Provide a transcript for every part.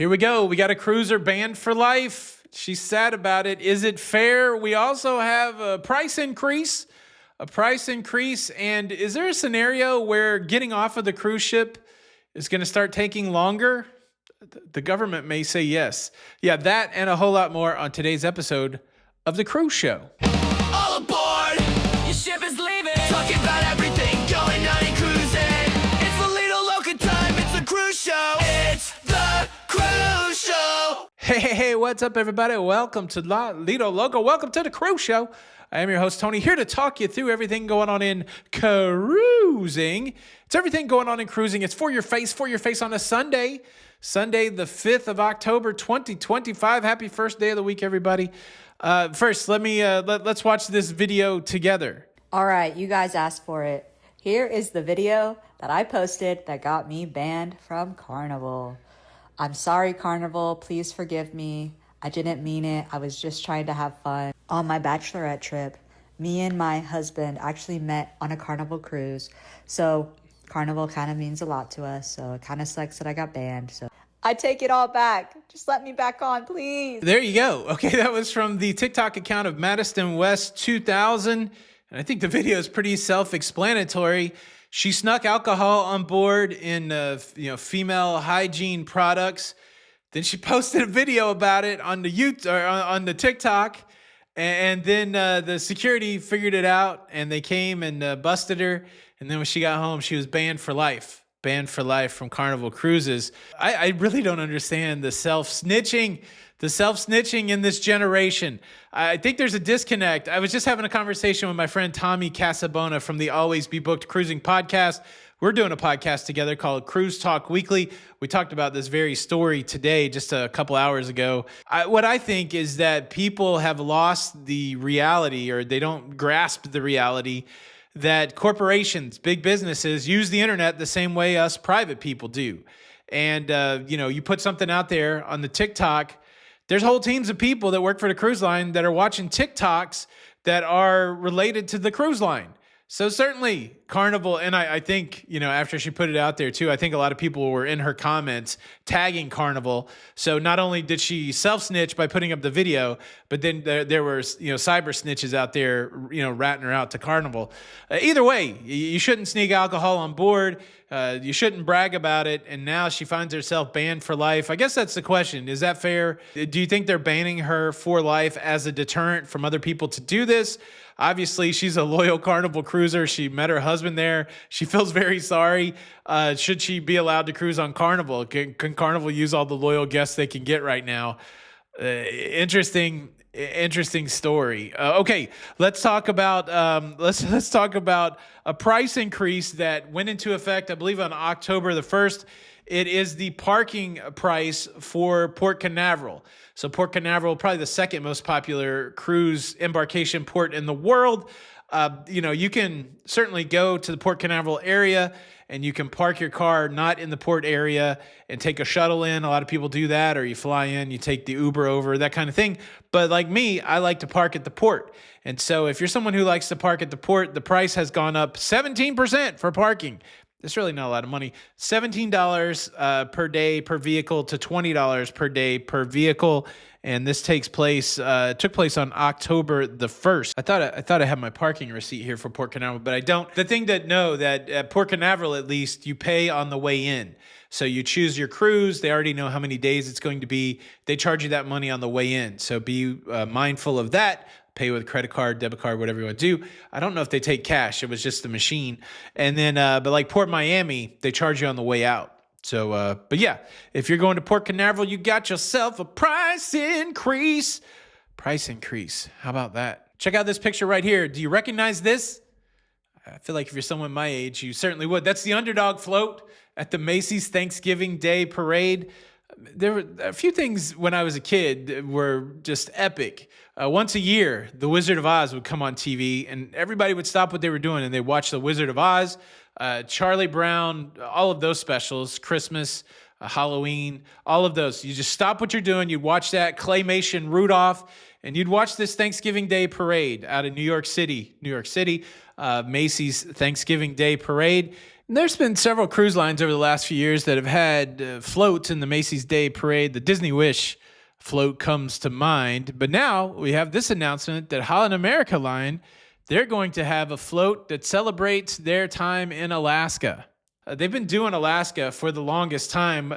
Here we go. We got a cruiser banned for life. She's sad about it. Is it fair? We also have a price increase. And is there a scenario where getting off of the cruise ship is going to start taking longer? The government may say yes. Yeah, that and a whole lot more on today's episode of The Cruise Show. All aboard! Your ship is leaving. Talking about everything going on in cruising. It's the Lido Loca time. It's the cruise show. It's the cruise show. Hey, what's up, everybody? Welcome to Lido Loca. Welcome to The Cruise Show. I am your host, Tony, here to talk you through everything going on in cruising. It's everything going on in cruising. It's for your face on a Sunday the 5th of October, 2025. Happy first day of the week, everybody. First, let's watch this video together. All right, you guys asked for it. Here is the video that I posted that got me banned from Carnival. I'm sorry, Carnival. Please forgive me. I didn't mean it. I was just trying to have fun. On my bachelorette trip, me and my husband actually met on a Carnival cruise. So Carnival kind of means a lot to us. So it kind of sucks that I got banned. So I take it all back. Just let me back on, please. There you go. Okay, that was from the TikTok account of Madison West 2000. And I think the video is pretty self-explanatory. She snuck alcohol on board in female hygiene products. Then she posted a video about it on the YouTube or on the TikTok, and then the security figured it out, and they came and busted her. And then when she got home, she was banned for life from Carnival Cruises. I really don't understand the self-snitching in this generation. I think there's a disconnect. I was just having a conversation with my friend Tommy Casabona from the Always Be Booked Cruising podcast. We're doing a podcast together called Cruise Talk Weekly. We talked about this very story today, just a couple hours ago. What I think is that people have lost the reality, or they don't grasp the reality, that corporations, big businesses, use the internet the same way us private people do. And, you put something out there on the TikTok, there's whole teams of people that work for the cruise line that are watching TikToks that are related to the cruise line. So certainly Carnival, and I think, after she put it out there too, I think a lot of people were in her comments tagging Carnival. So not only did she self-snitch by putting up the video, but then there were, cyber snitches out there, ratting her out to Carnival. Either way, you shouldn't sneak alcohol on board. You shouldn't brag about it. And now she finds herself banned for life. I guess that's the question. Is that fair? Do you think they're banning her for life as a deterrent from other people to do this? Obviously, she's a loyal Carnival cruiser. She met her husband there. She feels very sorry. Should she be allowed to cruise on Carnival? Can Carnival use all the loyal guests they can get right now? Interesting story. Okay, let's talk about let's talk about a price increase that went into effect, I believe, on October the 1st. It is the parking price for Port Canaveral. So Port Canaveral, probably the second most popular cruise embarkation port in the world. You can certainly go to the Port Canaveral area and you can park your car not in the port area and take a shuttle in. A lot of people do that, or you fly in, you take the Uber over, that kind of thing. But like me, I like to park at the port. And so if you're someone who likes to park at the port, the price has gone up 17% for parking. It's really not a lot of money. $17 per day per vehicle to $20 per day per vehicle. And this took place on October the 1st. I thought I had my parking receipt here for Port Canaveral, but I don't. The thing that at Port Canaveral, at least, you pay on the way in. So you choose your cruise. They already know how many days it's going to be. They charge you that money on the way in. So be mindful of that. Pay with credit card, debit card, whatever you want to do. I don't know if they take cash. It was just the machine. And then, but like Port Miami, they charge you on the way out. So, but yeah, if you're going to Port Canaveral, you got yourself a price increase. How about that? Check out this picture right here. Do you recognize this? I feel like if you're someone my age, you certainly would. That's the underdog float at the Macy's Thanksgiving Day Parade. There were a few things when I was a kid that were just epic. Once a year, The Wizard of Oz would come on TV, and everybody would stop what they were doing, and they'd watch The Wizard of Oz, Charlie Brown, all of those specials, Christmas, Halloween, all of those. You just stop what you're doing. You'd watch that claymation Rudolph, and you'd watch this Thanksgiving Day Parade out of New York City, Macy's Thanksgiving Day Parade. There's been several cruise lines over the last few years that have had floats in the Macy's Day Parade. The Disney Wish float comes to mind. But now we have this announcement that Holland America Line, they're going to have a float that celebrates their time in Alaska. They've been doing Alaska for the longest time.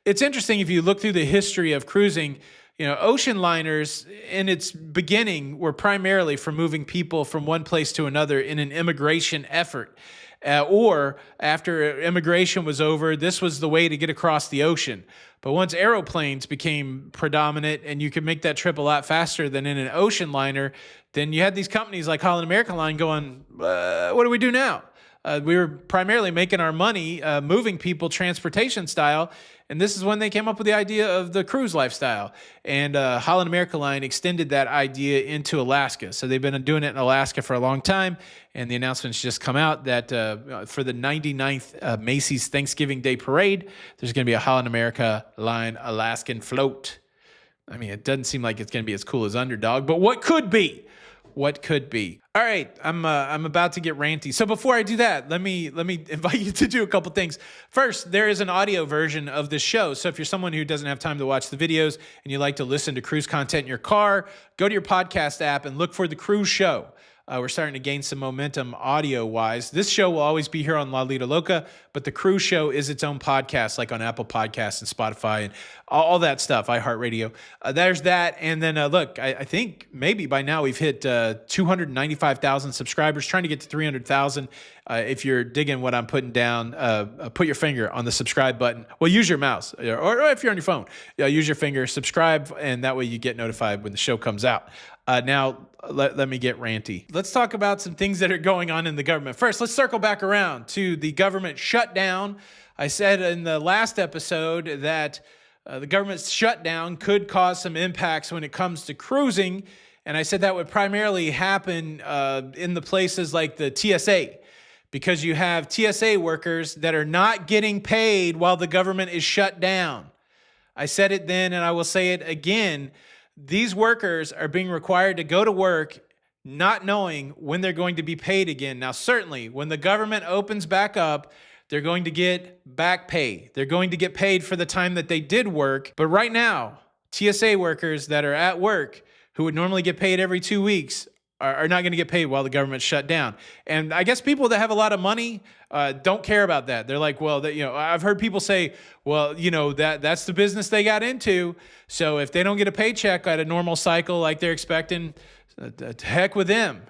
It's interesting if you look through the history of cruising. Ocean liners in its beginning were primarily for moving people from one place to another in an immigration effort. Or after immigration was over, this was the way to get across the ocean. But once aeroplanes became predominant and you could make that trip a lot faster than in an ocean liner, then you had these companies like Holland America Line going, what do we do now? We were primarily making our money moving people transportation style. And this is when they came up with the idea of the cruise lifestyle. And Holland America Line extended that idea into Alaska. So they've been doing it in Alaska for a long time. And the announcement's just come out that for the 99th Macy's Thanksgiving Day Parade, there's going to be a Holland America Line Alaskan float. I mean, it doesn't seem like it's going to be as cool as Underdog, but what could be? What could be? All right, I'm about to get ranty. So before I do that, let me invite you to do a couple things. First, there is an audio version of this show. So if you're someone who doesn't have time to watch the videos and you like to listen to cruise content in your car, go to your podcast app and look for The Cruise Show. We're starting to gain some momentum audio-wise. This show will always be here on Lido, Loca, but the Cruise Show is its own podcast, like on Apple Podcasts and Spotify and all that stuff, iHeartRadio. There's that. And then, look, I think maybe by now we've hit 295,000 subscribers, trying to get to 300,000. If you're digging what I'm putting down, put your finger on the subscribe button. Well, use your mouse, or if you're on your phone, use your finger, subscribe, and that way you get notified when the show comes out. Now, let me get ranty. Let's talk about some things that are going on in the government. First, let's circle back around to the government shutdown. I said in the last episode that the government shutdown could cause some impacts when it comes to cruising. And I said that would primarily happen in the places like the TSA, because you have TSA workers that are not getting paid while the government is shut down. I said it then, and I will say it again. These workers are being required to go to work not knowing when they're going to be paid again. Now, certainly, when the government opens back up, they're going to get back pay. They're going to get paid for the time that they did work. But right now, TSA workers that are at work who would normally get paid every 2 weeks are not going to get paid while the government's shut down. And I guess people that have a lot of money don't care about that. They're like, well, I've heard people say, well, that's the business they got into. So if they don't get a paycheck at a normal cycle like they're expecting, to heck with them.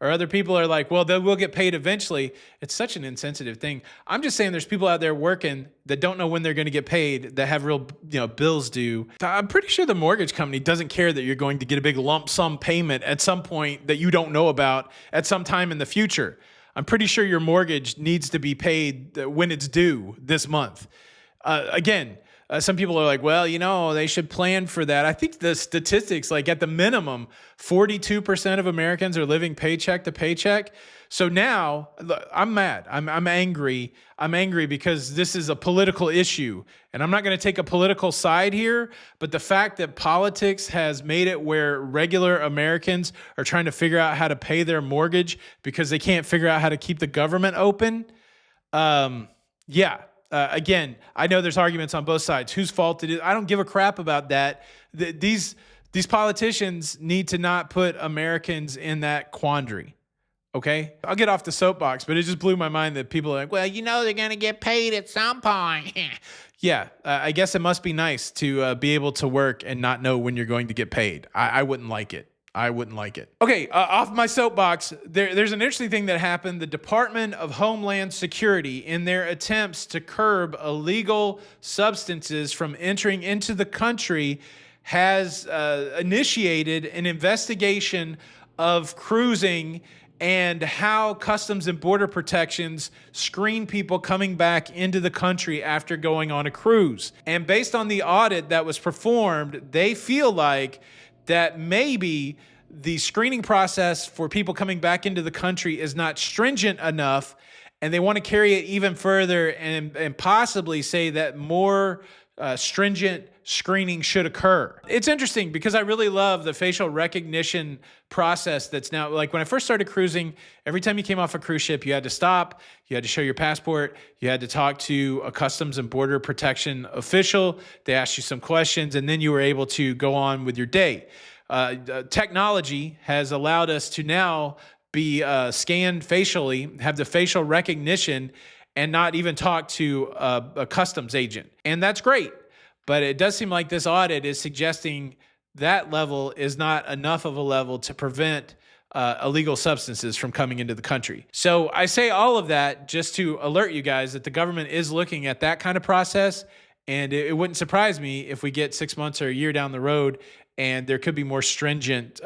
Or other people are like, well, they will get paid eventually. It's such an insensitive thing. I'm just saying there's people out there working that don't know when they're going to get paid, that have real bills due. I'm pretty sure the mortgage company doesn't care that you're going to get a big lump sum payment at some point that you don't know about at some time in the future. I'm pretty sure your mortgage needs to be paid when it's due this month. Some people are like, well, they should plan for that. I think the statistics, like at the minimum, 42% of Americans are living paycheck to paycheck. So now I'm mad. I'm angry. I'm angry because this is a political issue. And I'm not going to take a political side here, but the fact that politics has made it where regular Americans are trying to figure out how to pay their mortgage because they can't figure out how to keep the government open. Again, I know there's arguments on both sides. Whose fault it is? I don't give a crap about that. These politicians need to not put Americans in that quandary. Okay? I'll get off the soapbox, but it just blew my mind that people are like, well, they're going to get paid at some point. Yeah, I guess it must be nice to be able to work and not know when you're going to get paid. I wouldn't like it. I wouldn't like it. Okay, off my soapbox, there's an interesting thing that happened. The Department of Homeland Security, in their attempts to curb illegal substances from entering into the country, has initiated an investigation of cruising and how Customs and Border Protections screen people coming back into the country after going on a cruise. And based on the audit that was performed, they feel like that maybe the screening process for people coming back into the country is not stringent enough, and they want to carry it even further and possibly say that more stringent screening should occur. It's interesting because I really love the facial recognition process that's now, like when I first started cruising, every time you came off a cruise ship, you had to stop, you had to show your passport, you had to talk to a Customs and Border Protection official. They asked you some questions, and then you were able to go on with your day. Technology has allowed us to now be scanned facially, have the facial recognition, and not even talk to a customs agent. And that's great. But it does seem like this audit is suggesting that level is not enough of a level to prevent illegal substances from coming into the country. So I say all of that just to alert you guys that the government is looking at that kind of process. And it wouldn't surprise me if we get 6 months or a year down the road and there could be more stringent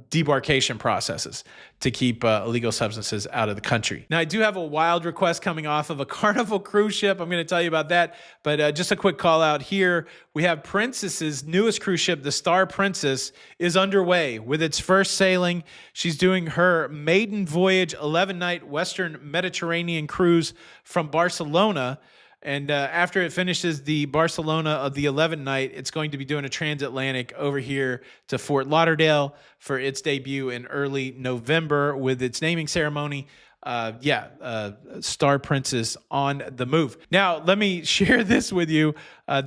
debarkation processes to keep illegal substances out of the country. Now, I do have a wild request coming off of a Carnival cruise ship. I'm going to tell you about that. But just a quick call out here. We have Princess's newest cruise ship, the Star Princess, is underway with its first sailing. She's doing her maiden voyage 11-night Western Mediterranean cruise from Barcelona. And after it finishes the Barcelona of the 11th night, it's going to be doing a transatlantic over here to Fort Lauderdale for its debut in early November with its naming ceremony. Star Princess on the move. Now, let me share this with you.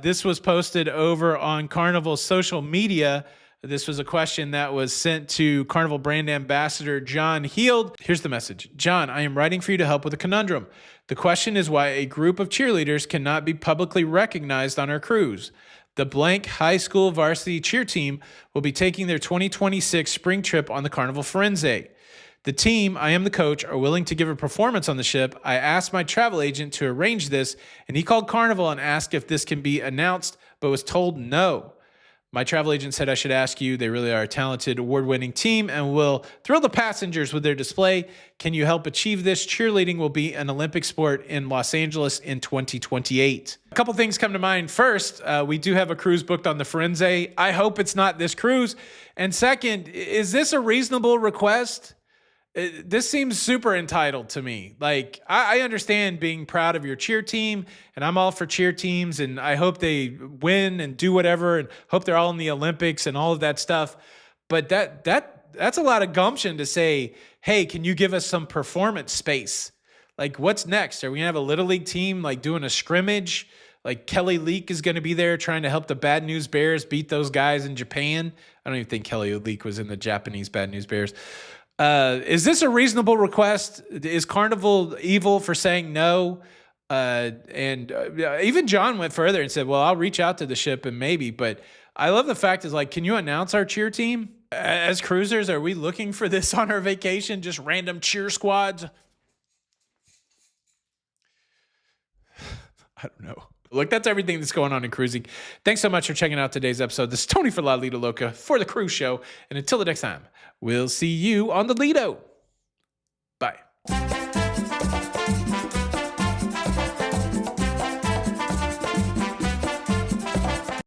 This was posted over on Carnival's social media. This was a question that was sent to Carnival brand ambassador John Heald. Here's the message. John, I am writing for you to help with a conundrum. The question is why a group of cheerleaders cannot be publicly recognized on our cruise. The blank high school varsity cheer team will be taking their 2026 spring trip on the Carnival Firenze. The team, I am the coach, are willing to give a performance on the ship. I asked my travel agent to arrange this, and he called Carnival and asked if this can be announced, but was told no. My travel agent said I should ask you. They really are a talented, award-winning team and will thrill the passengers with their display. Can you help achieve this? Cheerleading will be an Olympic sport in Los Angeles in 2028. A couple things come to mind. First, we do have a cruise booked on the Firenze. I hope it's not this cruise. And second, is this a reasonable request? This seems super entitled to me. Like, I understand being proud of your cheer team, and I'm all for cheer teams, and I hope they win and do whatever, and hope they're all in the Olympics and all of that stuff. But that's a lot of gumption to say, hey, can you give us some performance space? Like, what's next? Are we gonna have a Little League team like doing a scrimmage? Like Kelly Leak is going to be there trying to help the Bad News Bears beat those guys in Japan. I don't even think Kelly Leak was in the Japanese Bad News Bears. Is this a reasonable request? Is Carnival evil for saying no? Even John went further and said, well, I'll reach out to the ship and maybe, but I love the fact is like, can you announce our cheer team? As cruisers, are we looking for this on our vacation? Just random cheer squads? I don't know. Look, that's everything that's going on in cruising. Thanks so much for checking out today's episode. This is Tony for Lido Loca for the Cruise Show. And until the next time, we'll see you on the Lido.